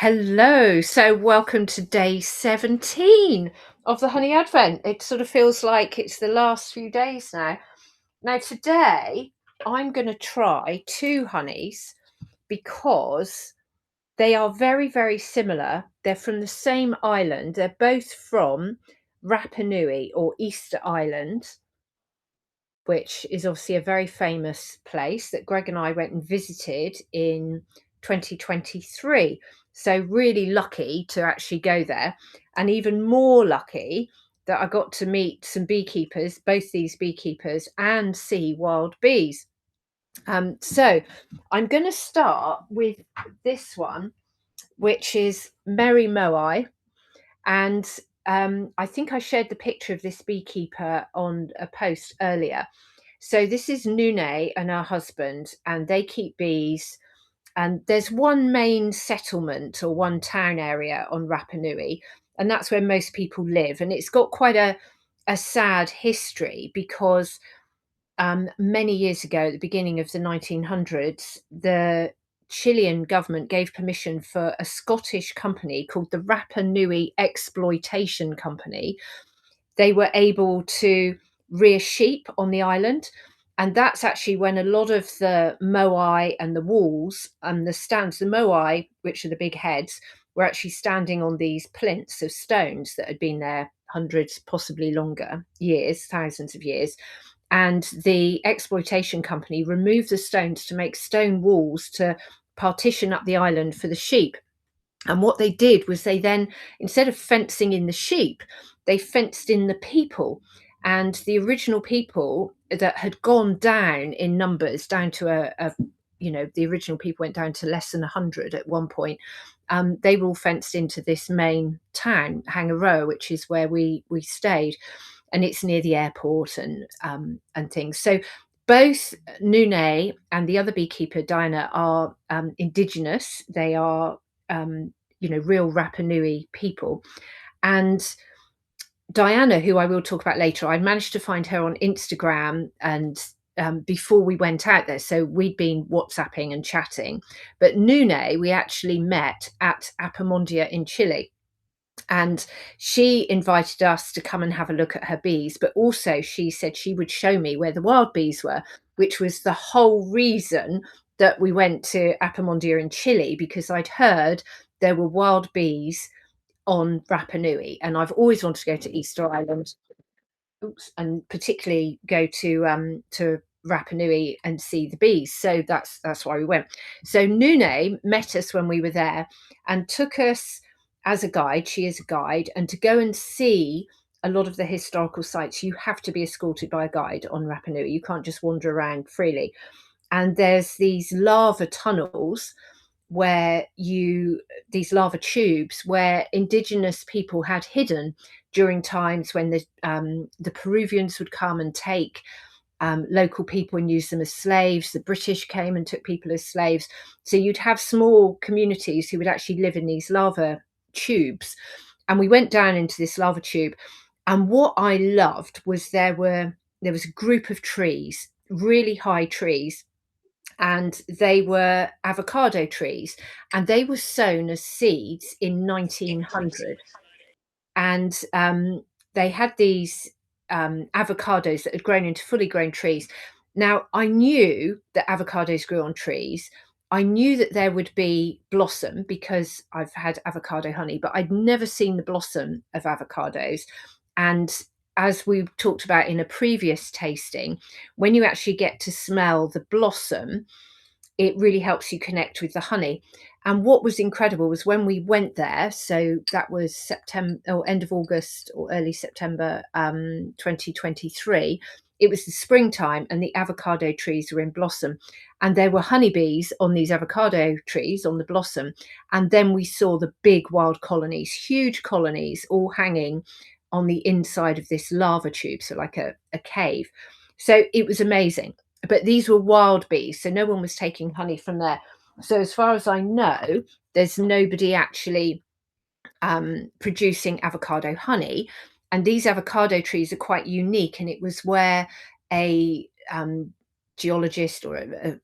Hello. So, welcome to day 17 of the Honey Advent. It sort of feels like it's the last few days now. Now, today I'm going to try two honeys because they are very, very similar. They're from the same island. They're both from Rapa Nui or Easter Island, which is obviously a very famous place that Greg and I went and visited in 2023. So, really lucky to actually go there, and even more lucky that I got to meet some beekeepers, both these beekeepers, and see wild bees. So, I'm going to start with this one, which is Merry Moai. And I think I shared the picture of this beekeeper on a post earlier. So this is Nune and her husband, and they keep bees. And there's one main settlement or one town area on Rapa Nui, and that's where most people live. And it's got quite a sad history because many years ago, at the beginning of the 1900s, the Chilean government gave permission for a Scottish company called the Rapa Nui Exploitation Company. They were able to rear sheep on the island. And that's actually when a lot of the moai and the walls and the stands, the moai, which are the big heads, were actually standing on these plinths of stones that had been there hundreds, possibly longer years, thousands of years. And the exploitation company removed the stones to make stone walls to partition up the island for the sheep. And what they did was they then, instead of fencing in the sheep, they fenced in the people. And the original people that had gone down in numbers, down to the original people went down to less than 100 at one point. They were all fenced into this main town, Hangaroa, which is where we stayed, and it's near the airport and things. So both Nune and the other beekeeper Diana are indigenous. They are real Rapa Nui people. And Diana, who I will talk about later, I managed to find her on Instagram and before we went out there. So we'd been WhatsApping and chatting. But Nune, we actually met at Apamondia in Chile. And she invited us to come and have a look at her bees, but also she said she would show me where the wild bees were, which was the whole reason that we went to Apamondia in Chile, because I'd heard there were wild bees on Rapa Nui, and I've always wanted to go to Easter Island. Oops, and particularly go to Rapa Nui and see the bees. So that's why we went. So Nune met us when we were there and took us as a guide. She is a guide, and to go and see a lot of the historical sites, you have to be escorted by a guide on Rapa Nui. You can't just wander around freely. And there's these lava tunnels where these lava tubes where indigenous people had hidden during times when the Peruvians would come and take local people and use them as slaves. The British came and took people as slaves. So you'd have small communities who would actually live in these lava tubes. And we went down into this lava tube. And what I loved was there was a group of trees, really high trees, and they were avocado trees, and they were sown as seeds in 1900. And they had these avocados that had grown into fully grown trees. Now, I knew that avocados grew on trees. I knew that there would be blossom because I've had avocado honey, but I'd never seen the blossom of avocados. And as we talked about in a previous tasting, when you actually get to smell the blossom, it really helps you connect with the honey. And what was incredible was when we went there, so that was September or end of August or early September 2023. It was the springtime and the avocado trees were in blossom. And there were honeybees on these avocado trees on the blossom. And then we saw the big wild colonies, huge colonies, all hanging on the inside of this lava tube, so like a cave. So it was amazing. But these were wild bees, so no one was taking honey from there. So as far as I know, there's nobody actually producing avocado honey. And these avocado trees are quite unique. And it was where a geologist or a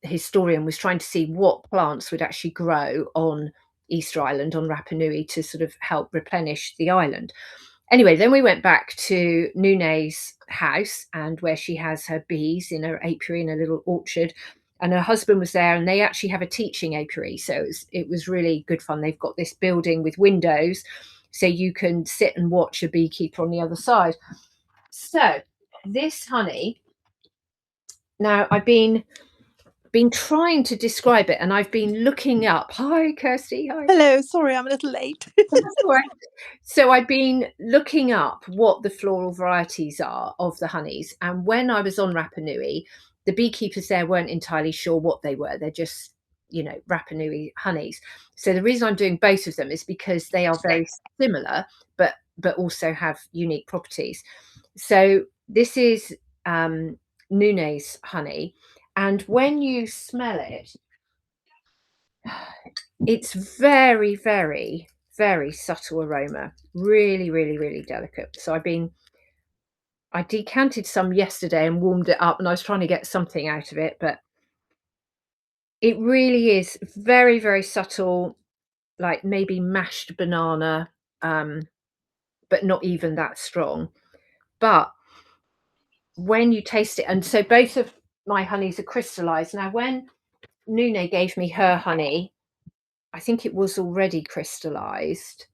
historian was trying to see what plants would actually grow on Easter Island on Rapa Nui to sort of help replenish the island. Anyway, then we went back to Nune's house and where she has her bees in her apiary in a little orchard. And her husband was there, and they actually have a teaching apiary. So it was really good fun. They've got this building with windows, so you can sit and watch a beekeeper on the other side. So this honey, now I've been trying to describe it, and I've been looking up. Hi, Kirsty. Hi. Hello, sorry, I'm a little late. That's all right. So I've been looking up what the floral varieties are of the honeys, and when I was on Rapa Nui, the beekeepers there weren't entirely sure what they were. They're just, Rapa Nui honeys. So the reason I'm doing both of them is because they are very similar, but also have unique properties. So this is Nune's honey, and when you smell it, it's very, very, very subtle aroma. Really, really, really delicate. So I decanted some yesterday and warmed it up, and I was trying to get something out of it, but it really is very, very subtle, like maybe mashed banana, but not even that strong. But when you taste it, and so both of my honeys are crystallized. Now, when Nune gave me her honey, I think it was already crystallized.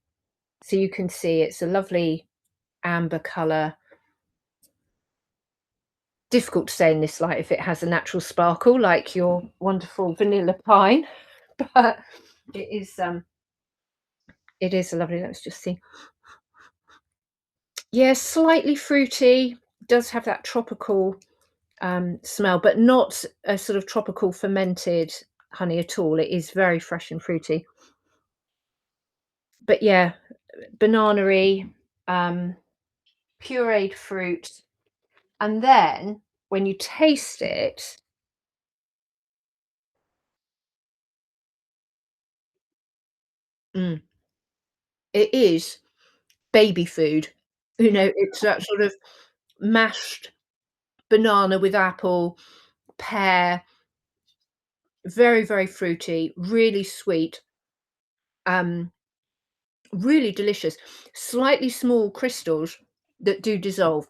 So you can see it's a lovely amber color. Difficult to say in this light if it has a natural sparkle like your wonderful vanilla pine, but it is a lovely. Let's just see. Yeah, slightly fruity. Does have that tropical smell, but not a sort of tropical fermented honey at all. It is very fresh and fruity. But yeah, banana-y, pureed fruit, and then when you taste it, mm, it is baby food. It's that sort of mashed banana with apple, pear, very, very fruity, really sweet, um, really delicious. Slightly small crystals that do dissolve.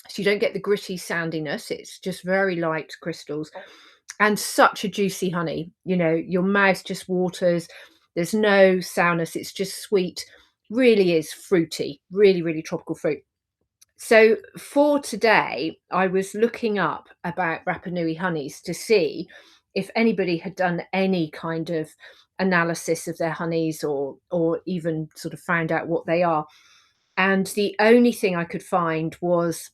So you don't get the gritty soundiness. It's just very light crystals and such a juicy honey. Your mouth just waters. There's no sourness. It's just sweet. Really is fruity. Really, really tropical fruit. So for today, I was looking up about Rapa Nui honeys to see if anybody had done any kind of analysis of their honeys or even sort of found out what they are. And the only thing I could find was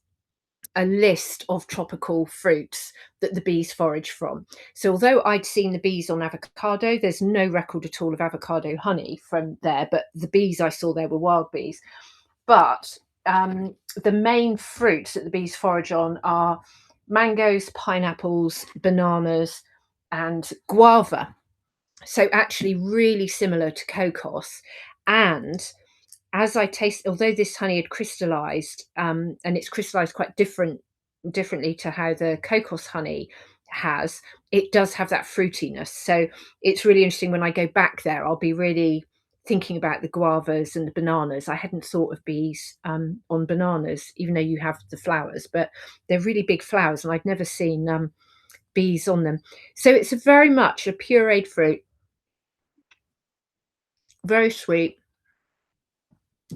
a list of tropical fruits that the bees forage from. So although I'd seen the bees on avocado, there's no record at all of avocado honey from there, but the bees I saw there were wild bees. But the main fruits that the bees forage on are mangoes, pineapples, bananas, and guava. So actually really similar to cocos. And as I taste, although this honey had crystallized, and it's crystallized quite differently to how the cocos honey has, it does have that fruitiness. So it's really interesting when I go back there, I'll be really thinking about the guavas and the bananas. I hadn't thought of bees on bananas, even though you have the flowers, but they're really big flowers, and I'd never seen bees on them. So it's very much a pureed fruit, very sweet,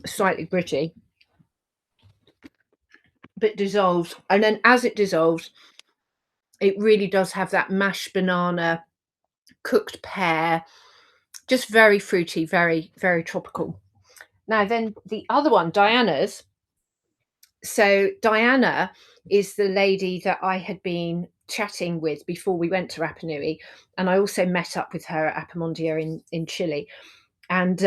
slightly gritty, but dissolves. And then as it dissolves, it really does have that mashed banana, cooked pear, just very fruity, very, very tropical. Now, then the other one, Diana's. So, Diana is the lady that I had been chatting with before we went to Rapa Nui. And I also met up with her at Apamondia in Chile. And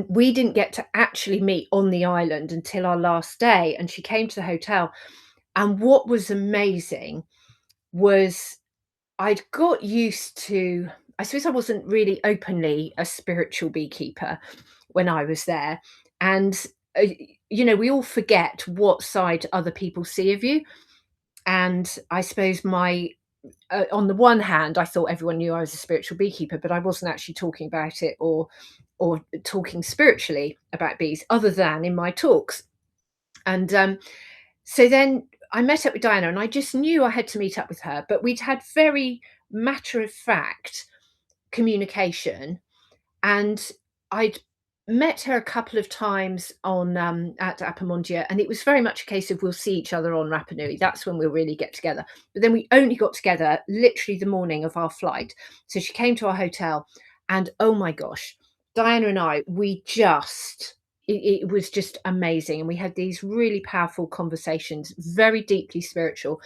we didn't get to actually meet on the island until our last day. And she came to the hotel. And what was amazing was I'd got used to, I suppose I wasn't really openly a spiritual beekeeper when I was there. And, we all forget what side other people see of you. And I suppose my on the one hand, I thought everyone knew I was a spiritual beekeeper, but I wasn't actually talking about it or talking spiritually about bees, other than in my talks. And so then I met up with Diana, and I just knew I had to meet up with her. But we'd had very matter of fact communication, and I'd met her a couple of times on at Apamondia, and it was very much a case of we'll see each other on Rapa Nui. That's when we'll really get together. But then we only got together literally the morning of our flight. So she came to our hotel, and oh my gosh, Diana and I, we just it was just amazing. And we had these really powerful conversations, very deeply spiritual.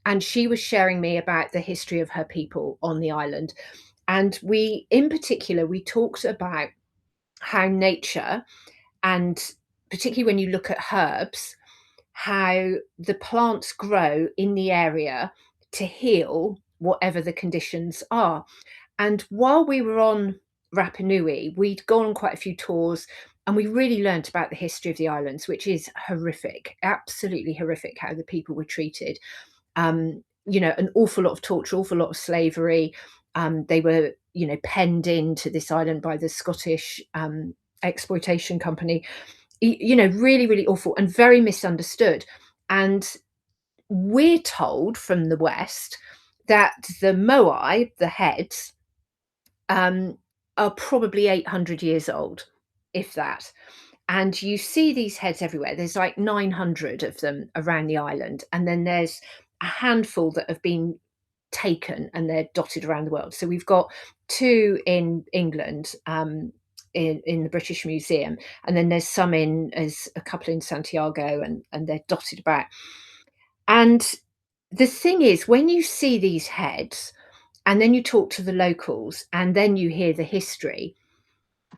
And she was sharing me about the history of her people on the island. And we, in particular, we talked about how nature, and particularly when you look at herbs, how the plants grow in the area to heal whatever the conditions are. And while we were on Rapa Nui, we'd gone on quite a few tours, and we really learnt about the history of the islands, which is horrific, absolutely horrific how the people were treated. An awful lot of torture, awful lot of slavery. They were, penned into this island by the Scottish exploitation company. Really, really awful and very misunderstood. And we're told from the West that the Moai, the heads, are probably 800 years old, if that. And you see these heads everywhere. There's like 900 of them around the island. And then there's a handful that have been taken, and they're dotted around the world. So we've got two in England, in the British Museum, and then there's some as a couple in Santiago, and they're dotted about. And the thing is, when you see these heads, and then you talk to the locals, and then you hear the history,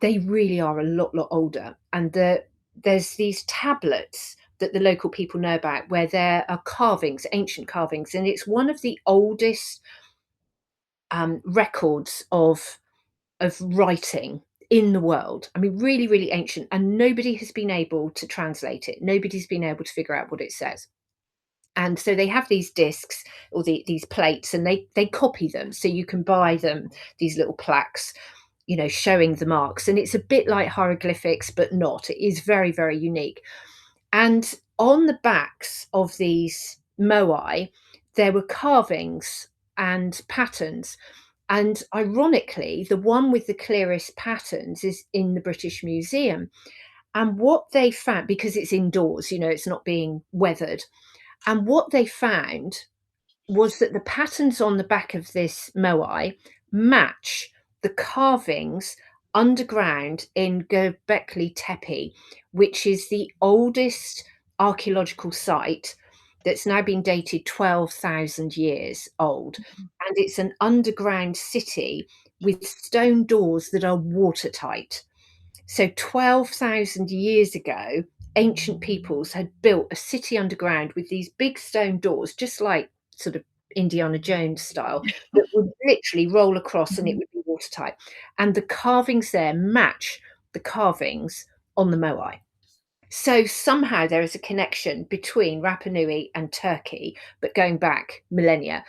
they really are a lot older. And there's these tablets that the local people know about, where there are carvings, ancient carvings, and it's one of the oldest records of writing in the world. I mean, really, really ancient, and nobody has been able to translate it. Nobody's been able to figure out what it says. And so they have these discs, or these plates, and they copy them. So you can buy them, these little plaques, showing the marks. And it's a bit like hieroglyphics, but not. It is very, very unique. And on the backs of these moai, there were carvings and patterns. And ironically, the one with the clearest patterns is in the British Museum. And what they found, because it's indoors, it's not being weathered, and what they found was that the patterns on the back of this moai match the carvings underground in Göbekli Tepe, which is the oldest archaeological site that's now been dated 12,000 years old. And it's an underground city with stone doors that are watertight. So 12,000 years ago, ancient peoples had built a city underground with these big stone doors, just like sort of Indiana Jones style, that would literally roll across and it would be watertight. And the carvings there match the carvings on the moai. So somehow there is a connection between Rapa Nui and Turkey, but going back millennia.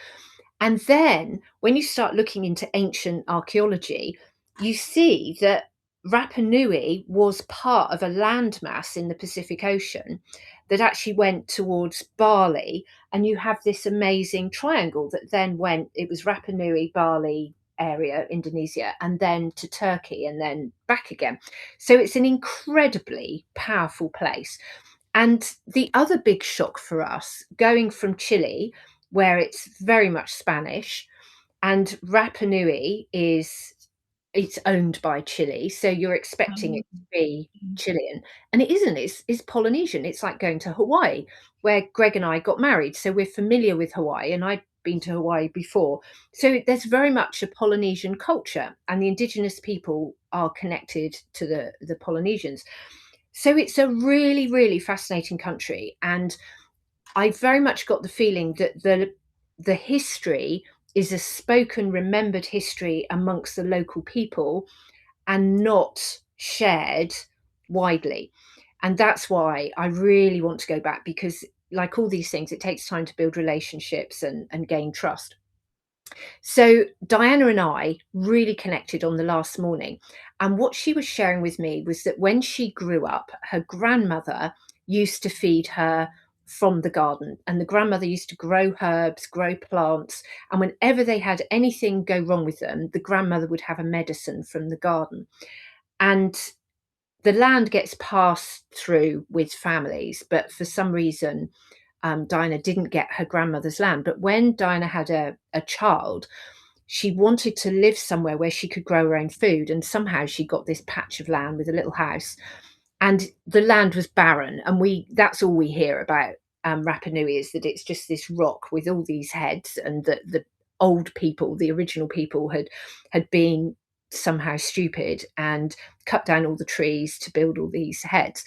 And then when you start looking into ancient archaeology, you see that Rapa Nui was part of a landmass in the Pacific Ocean that actually went towards Bali. And you have this amazing triangle that then went, it was Rapa Nui, Bali area, Indonesia, and then to Turkey, and then back again. So it's an incredibly powerful place. And the other big shock for us, going from Chile, where it's very much Spanish, and Rapa Nui it's owned by Chile, so you're expecting it to be Chilean, and it isn't. It's Polynesian. It's like going to Hawaii, where Greg and I got married, so we're familiar with Hawaii, and I'd been to Hawaii before. So there's very much a Polynesian culture, and the indigenous people are connected to the Polynesians. So it's a really, really fascinating country, and I very much got the feeling that the history is a spoken, remembered history amongst the local people and not shared widely. And that's why I really want to go back, because, like all these things, it takes time to build relationships and gain trust. So Diana and I really connected on the last morning. And what she was sharing with me was that when she grew up, her grandmother used to feed her from the garden. And the grandmother used to grow herbs, grow plants. And whenever they had anything go wrong with them, the grandmother would have a medicine from the garden. And the land gets passed through with families, but for some reason, Diana didn't get her grandmother's land. But when Diana had a child, she wanted to live somewhere where she could grow her own food. And somehow she got this patch of land with a little house. And the land was barren. And that's all we hear about Rapa Nui, is that it's just this rock with all these heads, and that the old people, the original people, had been somehow stupid and cut down all the trees to build all these heads.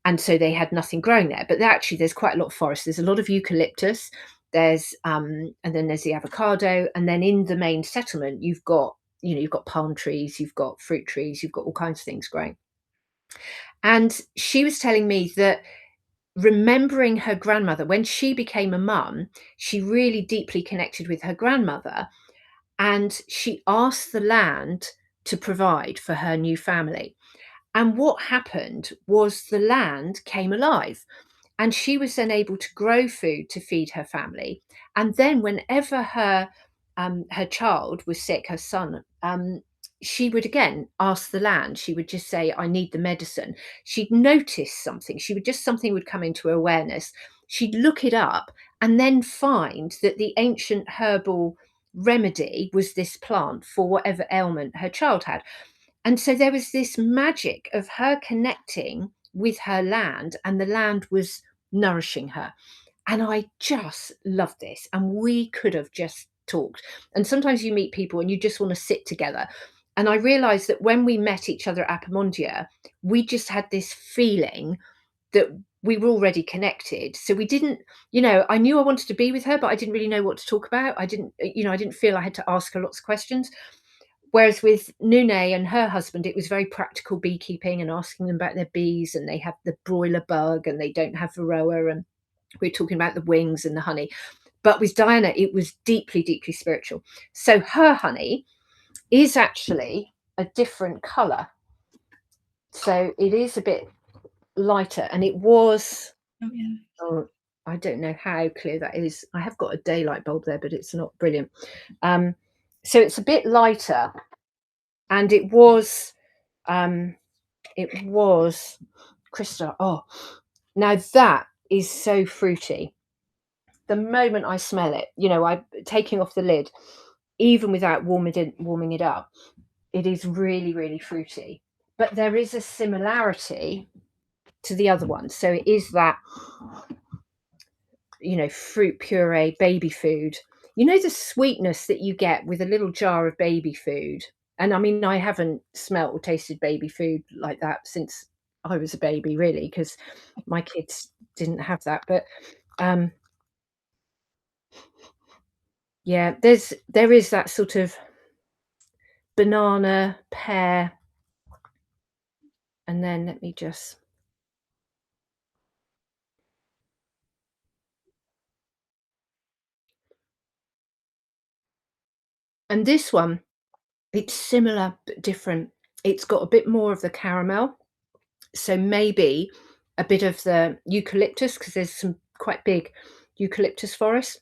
And so they had nothing growing there. But actually, there's quite a lot of forest. There's a lot of eucalyptus. And then there's the avocado. And then in the main settlement, you've got palm trees, you've got fruit trees, you've got all kinds of things growing. And she was telling me that, remembering her grandmother, when she became a mum, she really deeply connected with her grandmother, and she asked the land to provide for her new family. And what happened was the land came alive, and she was then able to grow food to feed her family. And then whenever her child was sick, her son, she would again ask the land. She would just say, "I need the medicine." She'd notice something. Something would come into her awareness. She'd look it up and then find that the ancient herbal remedy was this plant for whatever ailment her child had. And so there was this magic of her connecting with her land, and the land was nourishing her. And I just loved this. And we could have just talked. And sometimes you meet people and you just want to sit together. And I realized that when we met each other at Apamondia, we just had this feeling that we were already connected. So we didn't, I knew I wanted to be with her, but I didn't really know what to talk about. I didn't feel I had to ask her lots of questions. Whereas with Nune and her husband, it was very practical beekeeping and asking them about their bees, and they have the broiler bug and they don't have varroa, and we're talking about the wings and the honey. But with Diana, it was deeply, deeply spiritual. So her honey is actually a different colour. So it is a bit lighter, and it was, Oh, yeah. oh, I don't know how clear that is. I have got a daylight bulb there, but it's not brilliant. So it's a bit lighter, and um, it was Krista. Oh, now that is so fruity. The moment I smell it, I taking off the lid, even without warming it up, it is really, really fruity. But there is a similarity to the other one. So it is that, fruit puree, baby food. The sweetness that you get with a little jar of baby food. And I mean, I haven't smelt or tasted baby food like that since I was a baby, really, because my kids didn't have that. But yeah, there is that sort of banana, pear, and then let me just. And this one, it's similar but different. It's got a bit more of the caramel, so maybe a bit of the eucalyptus, because there's some quite big eucalyptus forests.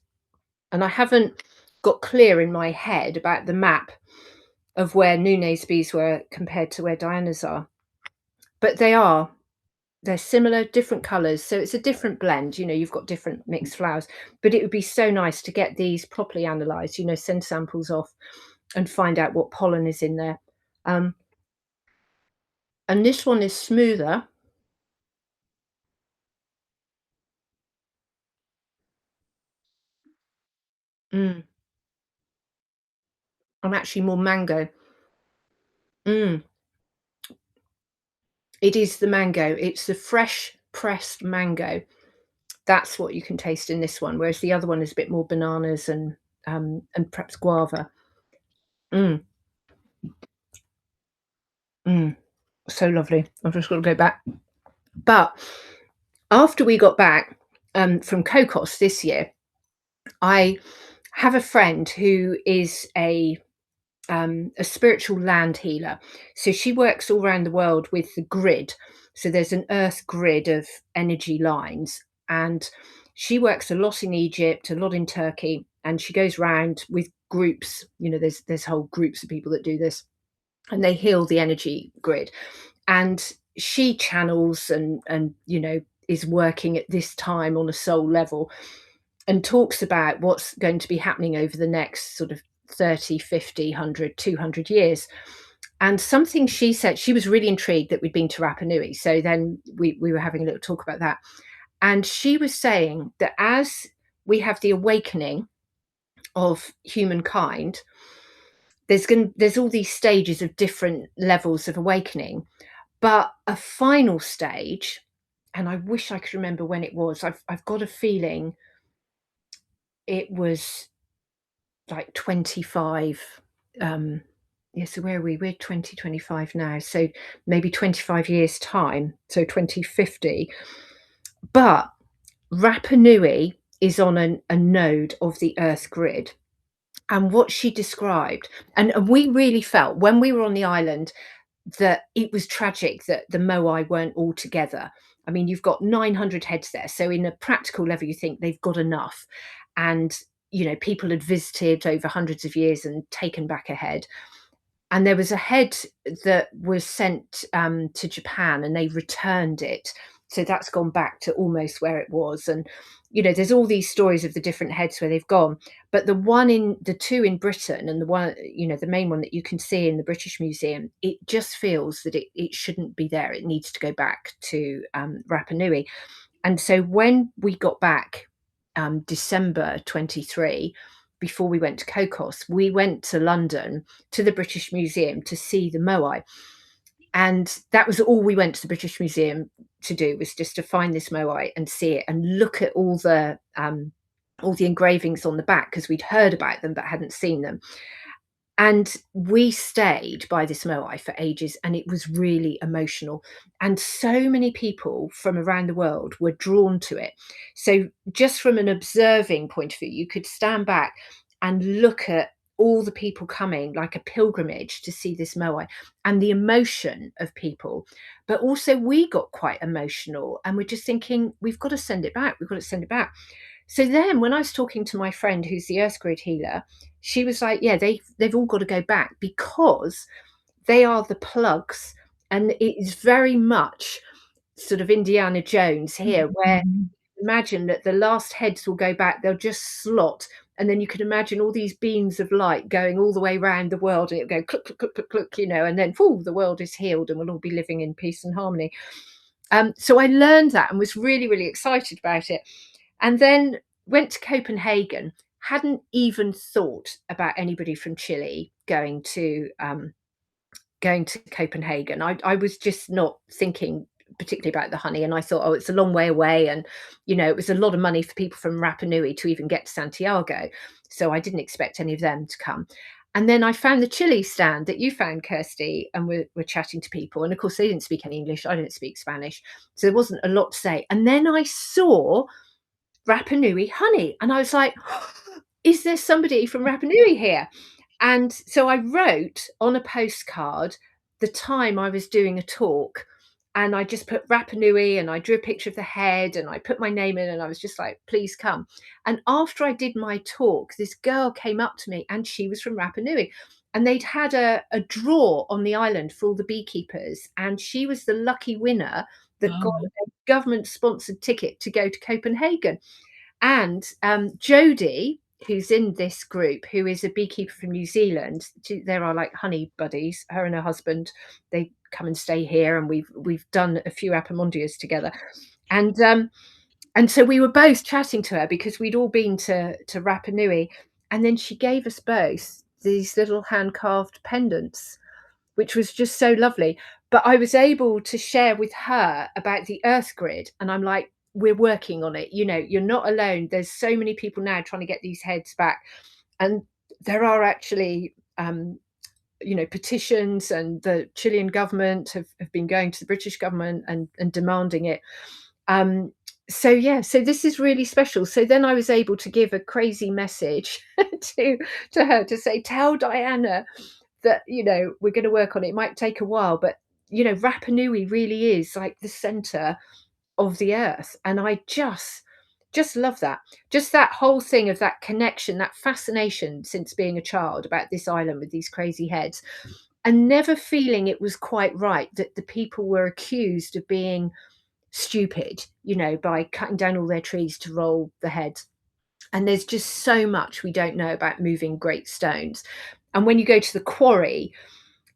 And I haven't got clear in my head about the map of where Nune's bees were compared to where Diana's are. But they're similar, different colours. So it's a different blend. You've got different mixed flowers. But it would be so nice to get these properly analysed, send samples off and find out what pollen is in there. Um, and this one is smoother. Mm, I'm actually more mango. Mm, it is the mango. It's the fresh pressed mango. That's what you can taste in this one, whereas the other one is a bit more bananas and perhaps guava. Mm, mm, so lovely. I've just got to go back. But after we got back from Cocos this year, I have a friend who is a spiritual land healer. So she works all around the world with the grid. So there's an earth grid of energy lines. And she works a lot in Egypt, a lot in Turkey, and she goes around with groups. There's whole groups of people that do this, and they heal the energy grid. And she channels and is working at this time on a soul level, and talks about what's going to be happening over the next sort of 30, 50, 100, 200 years. And something she said, she was really intrigued that we'd been to Rapa Nui. So then we were having a little talk about that. And she was saying that as we have the awakening of humankind, there's all these stages of different levels of awakening, but a final stage, and I wish I could remember when it was. I've got a feeling it was like 25. Yeah, so where are we? We're 2025 now. So maybe 25 years time. So 2050. But Rapa Nui is on a node of the Earth grid. And what she described, and we really felt when we were on the island that it was tragic that the Moai weren't all together. I mean, you've got 900 heads there. So, in a practical level, you think they've got enough. And, people had visited over hundreds of years and taken back a head. And there was a head that was sent to Japan, and they returned it. So that's gone back to almost where it was. And, there's all these stories of the different heads where they've gone. But the two in Britain, and the one, the main one that you can see in the British Museum, it just feels that it shouldn't be there. It needs to go back to Rapa Nui. And so when we got back, December 23, before we went to Cocos, we went to London to the British Museum to see the Moai. And that was all we went to the British Museum to do, was just to find this Moai and see it and look at all the engravings on the back, because we'd heard about them but hadn't seen them. And we stayed by this Moai for ages, and it was really emotional. And so many people from around the world were drawn to it. So, just from an observing point of view, you could stand back and look at all the people coming like a pilgrimage to see this Moai, and the emotion of people. But also, we got quite emotional, and we're just thinking, we've got to send it back. We've got to send it back. So then when I was talking to my friend who's the Earth Grid healer, she was like, yeah, they've all got to go back, because they are the plugs. And it is very much sort of Indiana Jones here, where Mhm. imagine that the last heads will go back, they'll just slot. And then you can imagine all these beams of light going all the way around the world, and it'll go click, click, click, click, click, and then the world is healed and we'll all be living in peace and harmony. So I learned that and was really, really excited about it. And then went to Copenhagen, hadn't even thought about anybody from Chile going to Copenhagen. I was just not thinking particularly about the honey, and I thought, oh, it's a long way away, and it was a lot of money for people from Rapa Nui to even get to Santiago, so I didn't expect any of them to come. And then I found the chili stand that you found, Kirsty, and we're chatting to people, and of course they didn't speak any English, I didn't speak Spanish, so there wasn't a lot to say. And then I saw Rapa Nui honey. And I was like, is there somebody from Rapa Nui here? And so I wrote on a postcard the time I was doing a talk, and I just put Rapa Nui, and I drew a picture of the head, and I put my name in, and I was just like, please come. And after I did my talk, this girl came up to me, and she was from Rapa Nui. And they'd had a draw on the island for all the beekeepers, and she was the lucky winner that got Oh, a government sponsored ticket to go to Copenhagen. And Jodie, who's in this group, who is a beekeeper from New Zealand, there are like honey buddies. Her and her husband, they come and stay here, and we've done a few apimondias together. And so we were both chatting to her because we'd all been to Rapa Nui, and then she gave us both these little hand carved pendants, which was just so lovely. But I was able to share with her about the Earth grid, and I'm like, we're working on it. You're not alone. There's so many people now trying to get these heads back, and there are actually petitions, and the Chilean government have been going to the British government and demanding it. So yeah, so this is really special. So then I was able to give a crazy message to to her to say, tell Diana that, we're going to work on it. It might take a while, but Rapa Nui really is like the center of the earth. And I just love that. Just that whole thing of that connection, that fascination since being a child about this island with these crazy heads, and never feeling it was quite right that the people were accused of being stupid, by cutting down all their trees to roll the heads. And there's just so much we don't know about moving great stones. And when you go to the quarry,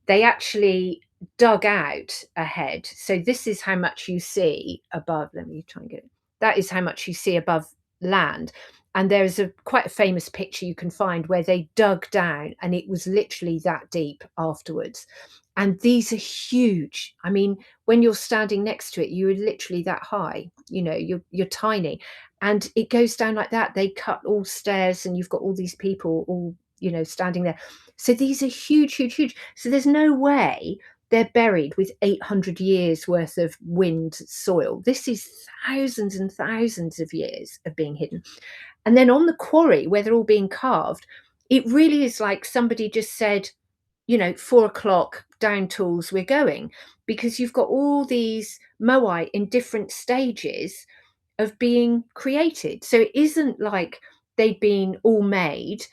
they actually dug out a head. So this is how much you see above. Let me try and get it. That is how much you see above land. And there's quite a famous picture you can find where they dug down and it was literally that deep afterwards. And these are huge. I mean, when you're standing next to it, you're literally that high. You're tiny. And it goes down like that. They cut all stairs and you've got all these people all, standing there. So these are huge, huge, huge. So there's no way they're buried with 800 years worth of wind soil. This is thousands and thousands of years of being hidden. And then on the quarry where they're all being carved, it really is like somebody just said, 4 o'clock, down tools, we're going. Because you've got all these moai in different stages of being created. So it isn't like they'd been all made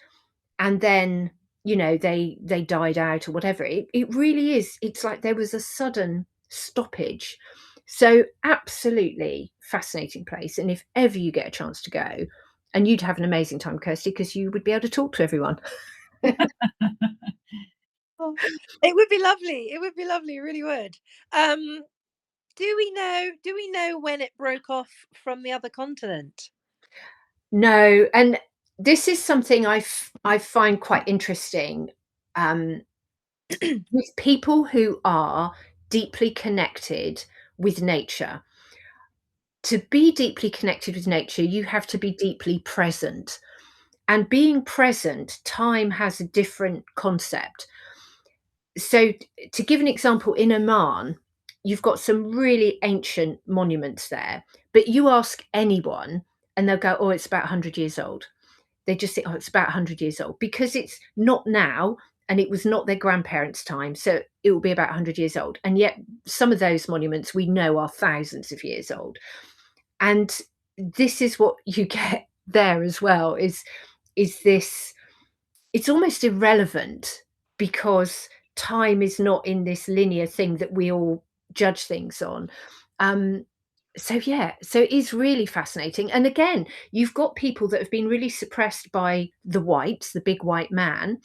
and then they died out or whatever. It really is, it's like there was a sudden stoppage. So absolutely fascinating place, and if ever you get a chance to go, and you'd have an amazing time, Kirsty, because you would be able to talk to everyone. Oh, it would be lovely. It would be lovely. It really would. Do we know when it broke off from the other continent? No, and this is something I find quite interesting, um, with people who are deeply connected with nature. To be deeply connected with nature, you have to be deeply present. And being present, time has a different concept. So, to give an example, in Oman, you've got some really ancient monuments there, but you ask anyone and they'll go, oh, it's about 100 years old. They just think, oh, it's about 100 years old because it's not now and it was not their grandparents' time. So it will be about 100 years old. And yet, some of those monuments we know are thousands of years old. And this is what you get there as well, is this, it's almost irrelevant because time is not in this linear thing that we all judge things on. Um, so yeah, so it is really fascinating. And again, you've got people that have been really suppressed by the whites, the big white man.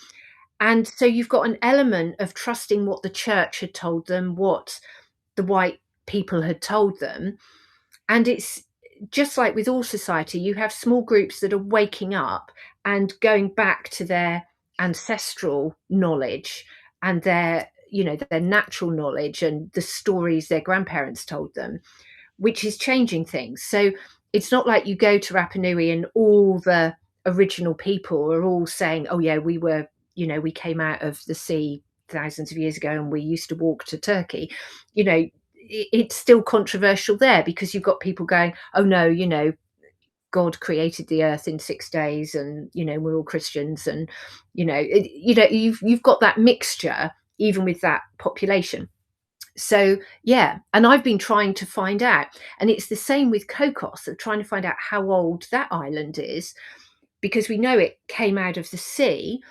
And so you've got an element of trusting what the church had told them, what the white people had told them. And it's just like with all society, you have small groups that are waking up and going back to their ancestral knowledge and their natural knowledge and the stories their grandparents told them, which is changing things. So it's not like you go to Rapa Nui and all the original people are all saying, oh yeah, we came out of the sea thousands of years ago and we used to walk to Turkey. It's still controversial there because you've got people going, oh no, God created the earth in 6 days, and we're all Christians, and you've got that mixture even with that population. So yeah, and I've been trying to find out, and it's the same with Cocos, of trying to find out how old that island is, because we know it came out of the sea,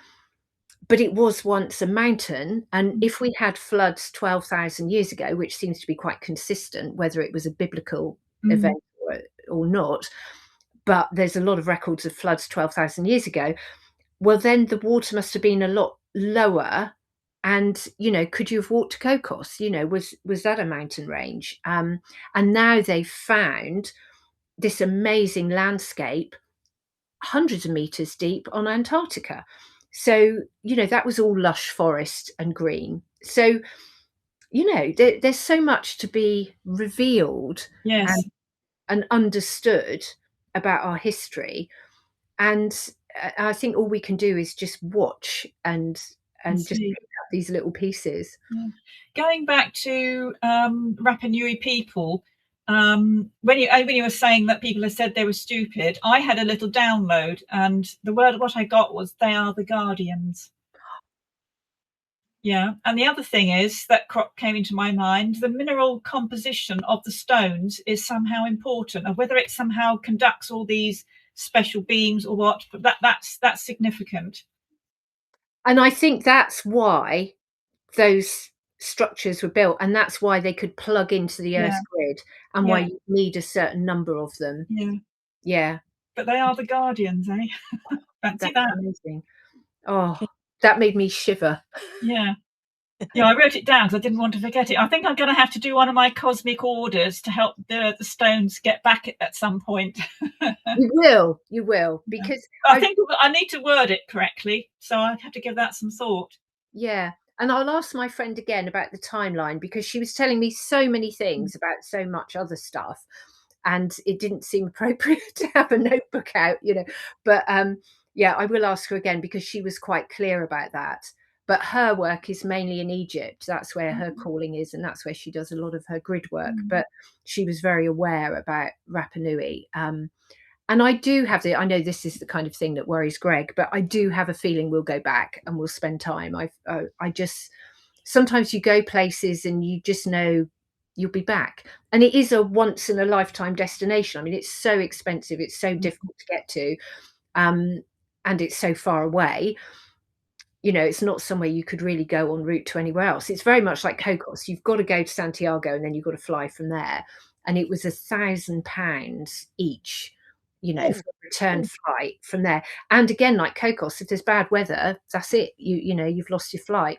but it was once a mountain. And if we had floods 12,000 years ago, which seems to be quite consistent, whether it was a biblical Mm. event or not, but there's a lot of records of floods 12,000 years ago. Well, then the water must have been a lot lower. And could you have walked to Cocos? Was that a mountain range? And now they've found this amazing landscape hundreds of meters deep on Antarctica. So, that was all lush forest and green. So, there's so much to be revealed Yes, and understood about our history. And I think all we can do is just watch and and just see. pick up these little pieces. Yeah. Going back to Rapa Nui people, When you were saying that people have said they were stupid, I had a little download, and the word what I got was they are the guardians. Yeah, and the other thing is that crop came into my mind. The mineral composition of the stones is somehow important, or whether it somehow conducts all these special beams or what. But that's significant. And I think that's why those structures were built, and that's why they could plug into the Yeah, Earth's grid, and why yeah, you need a certain number of them. yeah. Yeah, But they are the guardians, eh? Fancy that's that. amazing. Oh, that made me shiver. Yeah. Yeah, I wrote it down because I didn't want to forget it. I think I'm going to have to do one of my cosmic orders to help the stones get back at some point. You will, because I I think I need to word it correctly, so I have to give that some thought. yeah, and I'll ask my friend again about the timeline because she was telling me so many things about so much other stuff, and it didn't seem appropriate to have a notebook out, you know. But yeah, I will ask her again because she was quite clear about that. But her work is mainly in Egypt. That's where her Mhm. calling is, and that's where she does a lot of her grid work. Mm. But she was very aware about Rapa Nui. And I do have I know this is the kind of thing that worries Greg, but I do have a feeling we'll go back and we'll spend time. I just, sometimes you go places and you just know you'll be back. And it is a once in a lifetime destination. I mean, it's so expensive, it's so difficult to get to, um, and it's so far away. You know, it's not somewhere you could really go en route to anywhere else. It's very much like Cocos. You've got to go to Santiago and then you've got to fly from there. And it was £1,000 each, you know, Oh, for a return oh, flight from there. And again, like Cocos, if there's bad weather, that's it. You know, you've lost your flight.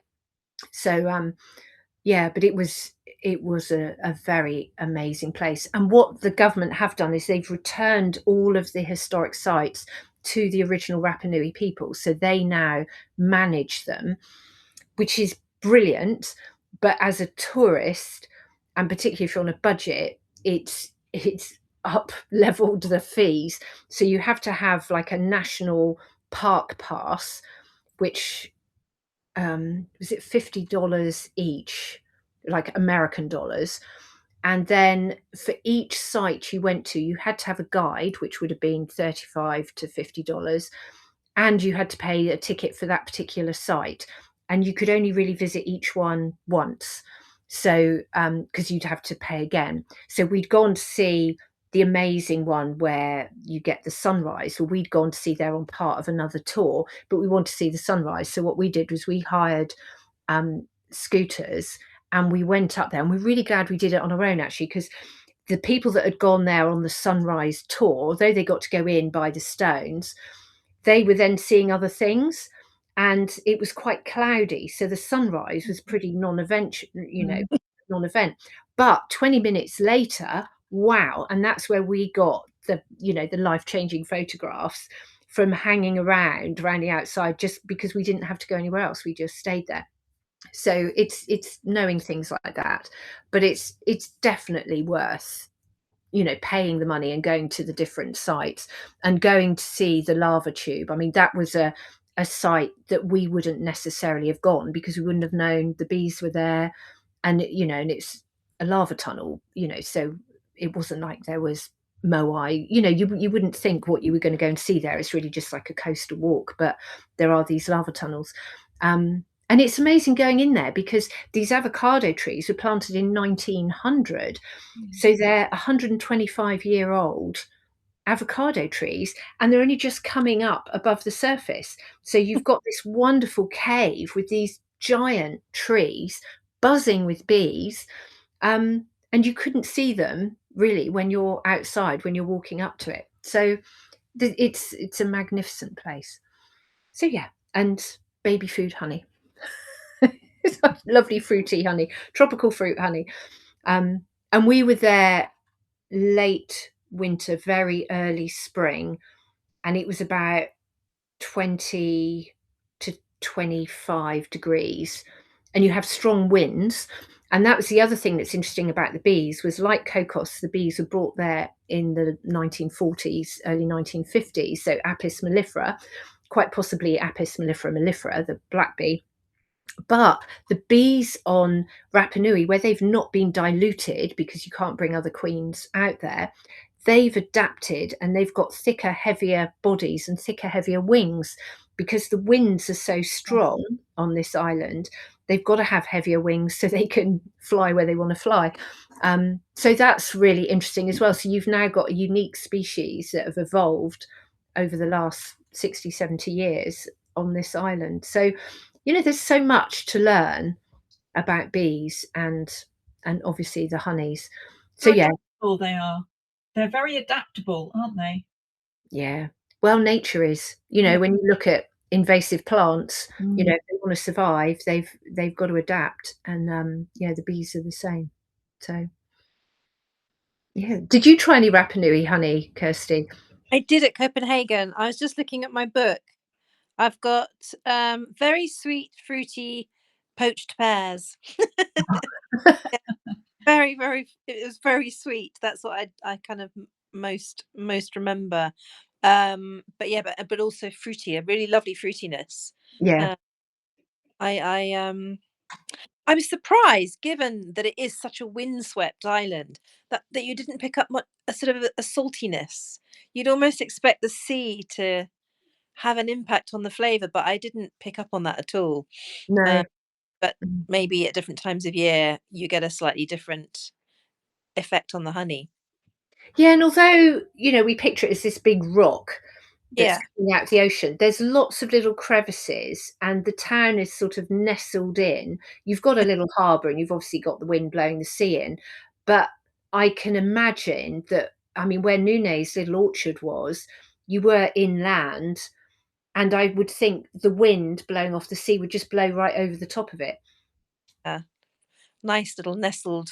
So yeah, but it was a very amazing place. And what the government have done is they've returned all of the historic sites to the original Rapa Nui people. So they now manage them, which is brilliant. But as a tourist, and particularly if you're on a budget, it's up leveled the fees. So you have to have like a national park pass, which was it $50 each, like American dollars. And then for each site you went to, you had to have a guide, which would have been $35 to $50, and you had to pay a ticket for that particular site. And you could only really visit each one once. So, because you'd have to pay again. So we'd gone to see the amazing one where you get the sunrise. Well, we'd gone to see there on part of another tour, but we wanted to see the sunrise. So what we did was we hired scooters and we went up there, and we're really glad we did it on our own actually, because the people that had gone there on the sunrise tour, although they got to go in by the stones, they were then seeing other things, and it was quite cloudy, so the sunrise was pretty non-event, Mm. non-event. But 20 minutes later, wow, and that's where we got the life-changing photographs from hanging around the outside, just because we didn't have to go anywhere else, we just stayed there. So it's knowing things like that, but it's definitely worth paying the money and going to the different sites and going to see the lava tube. I mean, that was a site that we wouldn't necessarily have gone because we wouldn't have known the bees were there, and it's a lava tunnel, so it wasn't like there was Moai. You wouldn't think what you were going to go and see there. It's really just like a coastal walk, but there are these lava tunnels. And it's amazing going in there because these avocado trees were planted in 1900, so they're 125-year-old avocado trees, and they're only just coming up above the surface. So you've got this wonderful cave with these giant trees buzzing with bees, and you couldn't see them really when you're outside, when you're walking up to it. So it's a magnificent place. So yeah, and baby food honey. It's like lovely fruity honey, tropical fruit honey. And we were there late winter, very early spring, and it was about 20 to 25 degrees, and you have strong winds. And that was the other thing that's interesting about the bees, was like Cocos, the bees were brought there in the 1940s, early 1950s. So Apis mellifera, quite possibly Apis mellifera mellifera, the black bee, But the bees on Rapa Nui, where they've not been diluted because you can't bring other queens out there, they've adapted and they've got thicker, heavier bodies and thicker, heavier wings because the winds are so strong on this island. They've got to have heavier wings so they can fly where they want to fly. So that's really interesting as well. So you've now got a unique species that have evolved over the last 60, 70 years on this island. So, there's so much to learn about bees and obviously the honeys. So How yeah, adaptable they are. They're very adaptable, aren't they? yeah. Well, nature is, Yeah. when you look at invasive plants, Mm. if they want to survive, they've got to adapt. And yeah, the bees are the same. So yeah. Did you try any Rapa Nui honey, Kirsty? I did at Copenhagen. I was just looking at my book. I've got very sweet, fruity poached pears. Very, very. It was very sweet. That's what I kind of most remember. But yeah, but also fruity. A really lovely fruitiness. Yeah. Uh, I I was surprised, given that it is such a windswept island, that you didn't pick up much a sort of a saltiness. You'd almost expect the sea to have an impact on the flavour, but I didn't pick up on that at all. No. But Mm. maybe at different times of year, you get a slightly different effect on the honey. Yeah, and although, we picture it as this big rock that's Yeah, coming out of the ocean, there's lots of little crevices and the town is sort of nestled in. You've got a little harbour and you've obviously got the wind blowing the sea in, but I can imagine that, I mean, where Nune's little orchard was, you were inland, and I would think the wind blowing off the sea would just blow right over the top of it. yeah. Nice little nestled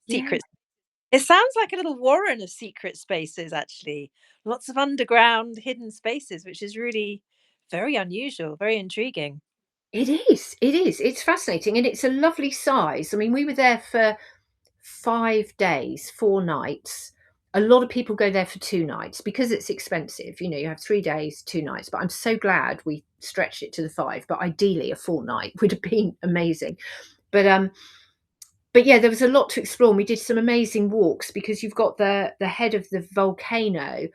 Yeah. secret. It sounds like a little warren of secret spaces, actually. Lots of underground hidden spaces, which is really very unusual, very intriguing. It is. It is. It's fascinating and it's a lovely size. I mean, we were there for 5 days, 4 nights. A lot of people go there for 2 nights because it's expensive. You have 3 days, 2 nights, but I'm so glad we stretched it to the 5, but ideally a fortnight would have been amazing. But, um, but yeah, there was a lot to explore, and we did some amazing walks because you've got the head of the volcano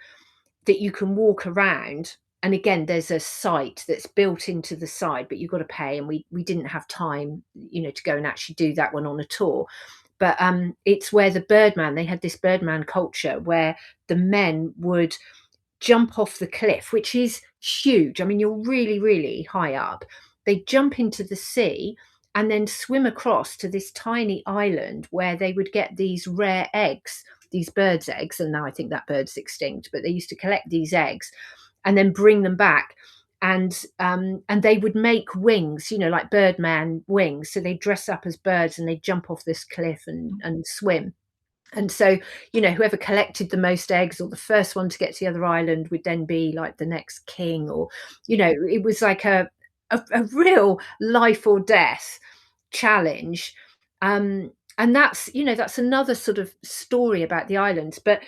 that you can walk around. And again, there's a site that's built into the side, but you've got to pay. And we didn't have time, to go and actually do that one on a tour. But it's where the birdman, they had this birdman culture where the men would jump off the cliff, which is huge. I mean, you're really, really high up. They jump into the sea and then swim across to this tiny island where they would get these rare eggs, these birds' eggs. And now I think that bird's extinct, but they used to collect these eggs and then bring them back. And they would make wings, like birdman wings. So they dress up as birds and they jump off this cliff and swim. And so, whoever collected the most eggs or the first one to get to the other island would then be like the next king, or, it was like a real life or death challenge. And that's another sort of story about the islands. But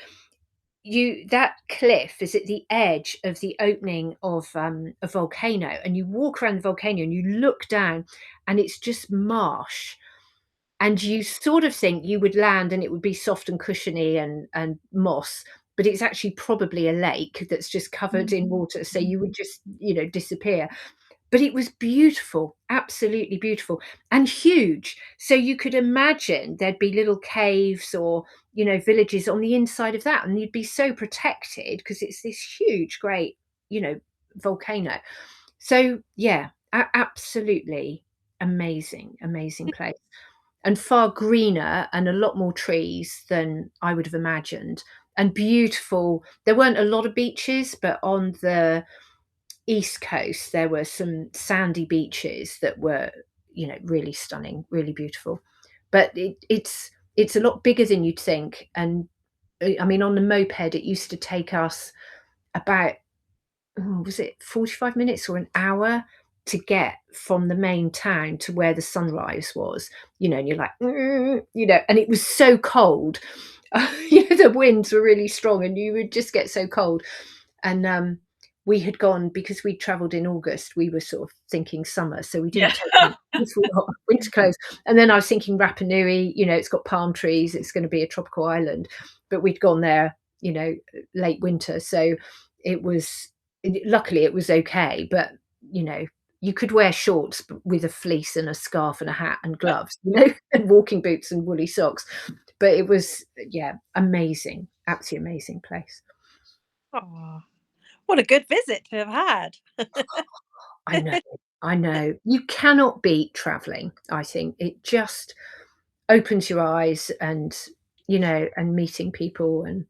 that cliff is at the edge of the opening of a volcano, and you walk around the volcano and you look down, and it's just marsh, and you sort of think you would land and it would be soft and cushiony and moss, but it's actually probably a lake that's just covered in water, so you would just, disappear. But it was beautiful, absolutely beautiful, and huge. So you could imagine there'd be little caves or, villages on the inside of that, and you'd be so protected because it's this huge, great, volcano. So yeah, absolutely amazing, amazing place, and far greener and a lot more trees than I would have imagined. And beautiful. There weren't a lot of beaches, but on the East Coast, there were some sandy beaches that were, really stunning, really beautiful. But it's a lot bigger than you'd think. And I mean, on the moped, it used to take us about, was it 45 minutes or an hour to get from the main town to where the sunrise was, and you're like, and it was so cold. The winds were really strong and you would just get so cold. And we had gone because we travelled in August. We were sort of thinking summer, so we Yeah. didn't take winter clothes. And then I was thinking Rapa Nui, it's got palm trees. It's going to be a tropical island, but we'd gone there, late winter, so it was. Luckily, it was okay, but you could wear shorts with a fleece and a scarf and a hat and gloves, and walking boots and woolly socks. But it was, yeah, amazing, absolutely amazing place. Oh, what a good visit to have had. I know, I know. You cannot beat traveling. I think it just opens your eyes, and and meeting people, and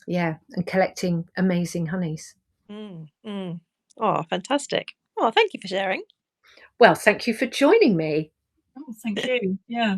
yeah, and collecting amazing honeys. Mm, mm. Oh, fantastic. Oh, thank you for sharing. Well, thank you for joining me. Oh, thank you. Yeah.